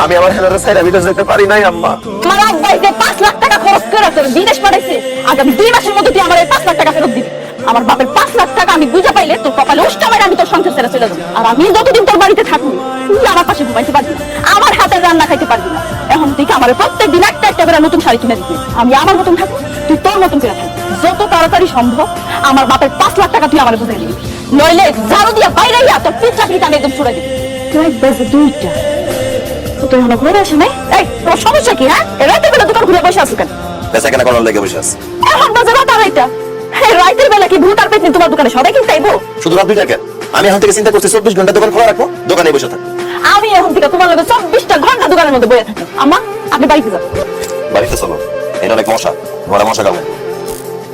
আমি আমার হেলারে সাইরা বিদেশ যেতে পারি নাই আম্মা। আমার আব্বাই যে 5 লাখ টাকা খরচ করে তোর বিদেশ পাঠাইছে, আগামী 2 মাসের মধ্যে তুই আমার এই 5 লাখ টাকা ফেরত দিবি। আমার বাপের 5 লাখ টাকা আমি বুঝা পাইলে তোর কপালে উষ্টা মেরে আমি তোর সংসার ছেড়ে চলে যাবো। আর আমি যতদিন তোর বাড়িতে থাকবো তুই আমার পাশে ঘুমাইতে পারবি না, আমার হাতের রান্না খাইতে পারবি না। এখন তুই আমার প্রত্যেকদিন একটা একটা করে নতুন শাড়ি কিনে দিবি। আমি আমার মতন থাকবো, তুই তোর মতন করে থাকবি। যত তাড়াতাড়ি সম্ভব আমার বাপের 5 লাখ টাকা তুই আমার বুঝাই দিবি, নইলে ঝাড়ু দিয়া বাইরে গিয়া তোর পিঠ চাকরিটা আমি একদম ছুড়ে দিবি। তুই বেজে দুইটা তুই হলো ঘরে আসে নাই। এই তোর সমস্যা কি? হ্যাঁ, রাতের বেলা দোকান খুলে বসে আছো কেন? বেচা কেনা করার লেগে বসে আছে। এখন বাজে রাত আড়াইটা। রাতের বেলা কি ভূত আর পেতনি তোমার দোকানে সবাই কিনতে আইবো? শুধু রাত 2টা কেন? আমি এখন থেকে চিন্তা করছি 24 ঘন্টা দোকান খোলা রাখবো, দোকানে বসে থাকবো। আমি এখন থেকে তোমার লগে 24টা ঘন্টা দোকানের মধ্যে বসে থাকি। আম্মা আপনি বাড়িতে যান। বাড়িতে চলো, এটা অনেক মশা, ঘরে মশা কামড়ে।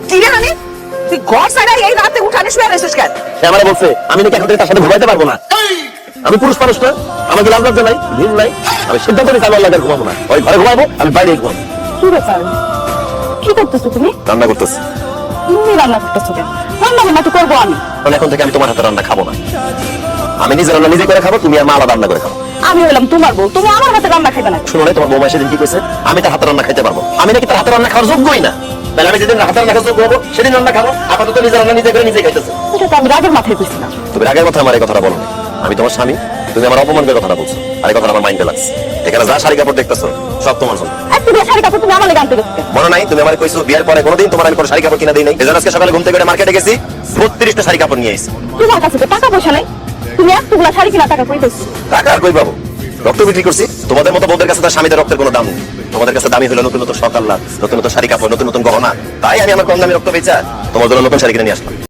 কি রে রানী, তুই ঘর ছাড়া এই রাতে উঠানে শুয়ে রয়েছিস কেন? সে আমারে বলছে আমি নাকি এখন থেকে তার সাথে ঘুমাইতে পারবো না। আমি পুরুষ মানুষ না, আমাকে লাভ লজ্জা নাই, ঘুম নাই। আমি সিদ্ধান্ত নিয়েছি আমি আল্লাহকে ঘুমাবো না, ওই ঘরে ঘুমাবো, আমি বাইরে ঘুমাবো। কি ব্যাপার? কি করতেছো তুমি? রান্না করতেছি। তুমি রান্না করতেছো কেন? রান্না বান্না তো করবো আমি। কারণ এখন থেকে আমি তোমার হাতে রান্না খাবো না। আমি নিজে রান্না নিজে করে খাবো, তুমি আর মা আলাদা রান্না করে খাবো। আমি হলাম তোমার বউ, তুমি আমার হাতে রান্না খাইবে না। শুনো না, তোমার বৌমা সেদিন কি কইছে? আমি তার হাতে রান্না খাইতে পারবো। আমি নাকি তার হাতে রান্না খাওয়ার যোগ্যই না। তাহলে আমি যেদিন হাতে রান্না খাওয়ার যোগ্য হবো সেদিন রান্না খাবো। আপাতত নিজে রান্না নিজে করে নিজে খাইতেছে। এটা তো আমি রাগের মাথায় কইছি না। তুমি রাগের কথা আমার এই কথাটা বলো না। আমি তোমার স্বামী, তুমি আমার অপমান করে কথাটা বলছো। আর এই কথাটা আমার মাইন্ডে লাগছে। এখানে যা শাড়ি কাপড় দেখতেছো সব তোমার জন্য। একটু দিয়ে শাড়ি কাপড় তুমি আমার লেগে আনতে গেছো কেন? মনে নাই তুমি আমার কইছো বিয়ের পরে কোনোদিন তোমার আমি কোনো শাড়ি কাপড় কিনা দেই নাই। এজন্য আজকে সকালে ঘুম থেকে মার্কেটে গেছি, 32টা শাড়ি কাপড় নিয়ে এসেছি। তোমার কাছে তো টাকা পয়সা নাই, তুমি এতগুলা শাড়ি কিনা টাকা কই দিছো? টাকা আর কই পাবো? রক্ত বিক্রি করছি। তোমাদের মতো বউদের কাছে তার স্বামীদের রক্তের কোনো দাম নেই। তোমাদের কাছে দামি হলো নতুন নতুন সকাল্লা, নতুন নতুন শাড়ি কাপড়, নতুন নতুন গহনা। তাই আমি আমার কম দামি রক্ত বেচা তোমার জন্য নতুন শাড়ি কিনে নিয়ে আসলাম।